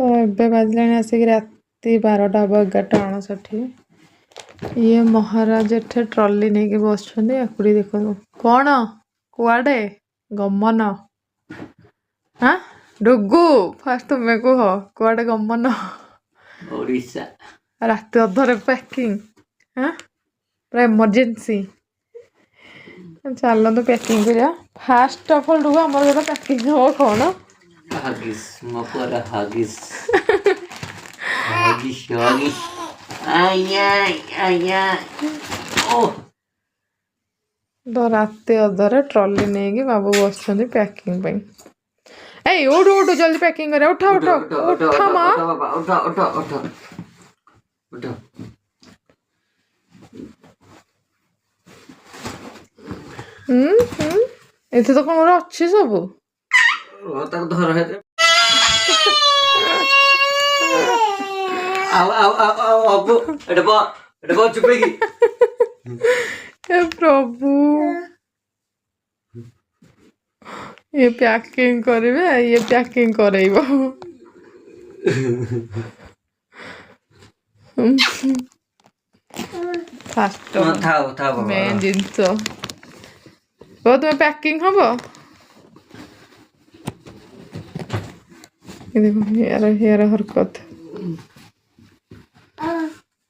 तो एबे बाजले आसिक राति 12टा 11:59 ये महाराज एठे ट्रॉली नहीं के बस आकुड़ी देख कौन कुआडे गमन हाँ डुगु फास्ट तुम्हें कह कुआडे गमन ओडिशा राति अधरे पैकिंग हाँ पूरा इमरजेंसी चलते पैकिंग करिया फास्ट ऑफ ऑल डुगु आमर जो पैकिंग हम कौन हागिस मकर हागिस हागिस हागिस आया आया ओ तो राति अधरे ट्रॉली नहीं बाबू बस पैकिंग ए उठ उठ जल्दी पैकिंग करे उठा उठा उठा मां उठा उठा उठा उठा एथे तो कौन अच्छी सब तक धर है आओ आओ आओ अबू एटा बा चुपेगी हे प्रभु ये पैकिंग करेबे ये पैकिंग करेइबो फास्ट थाओ थाओ मेन जिंस वो तुम्हें पैकिंग हबो ये देखो यार हरकत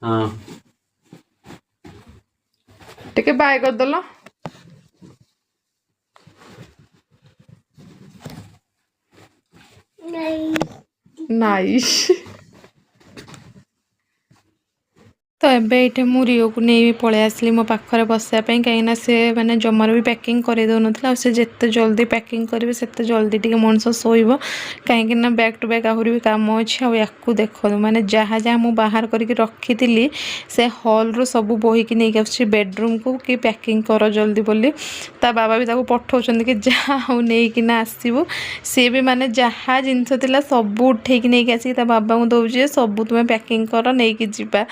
हां टिके बाय कर दलो नाइस तो एबे ये मु रियो को नहीं पलि आसली मो पाखरे बसापी कहीं से मैंने जमार भी पैकिंग कर दौन से जिते जल्दी पैकिंग करेंगे से जल्दी टी मनीष शोब कहीं बैक टू बैक आहरी भी कम अच्छे आपको देख मैंने जहाँ जहाँ मुझे बाहर करके रखी थी से हॉल रू सब बोहीकि नहीं आस बेडरूम को कि पैकिंग कर जल्दी बोली ता बाबा भी पठाऊँ कि जहाँ नहीं आसबू सी भी माने जहाँ जिनस थी सब उठे नहीं आसिक बाबा को दौजे सब तुम्हें पैकिंग कर नहीं जावा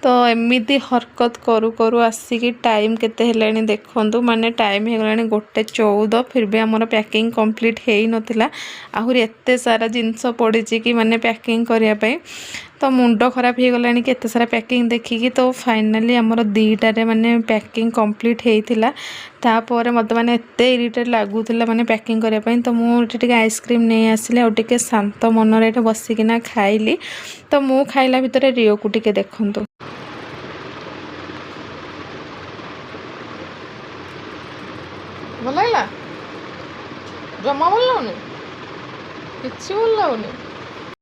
तो एमती हरकत करू करू आसिकी टाइम केते हेलानी देखंतु माने टाइम हो गलानी 1:14 फिर भी आमर पैकिंग कंप्लीट हो नथिला आहुरी एते सारा जिनस पड़ी कि माने पैकिंग करिया पई तो मुंड खराब हो गलानी कि एते सारा पैकिंग देखिकी तो फाइनाली आमर 2टारे माने पैकिंग कंप्लीट होइथिला तापर मत माने एते इरिटेट लागुथिला माने पैकिंग करिया पई तो मु टिके आइसक्रीम नहीं आसिले और टिके शांत मन रे बसिकिना खाइली तो मु खाइला भितर रियो को टिके देखंतु भल लगा जमा भल लगुनि कि भल लगुनि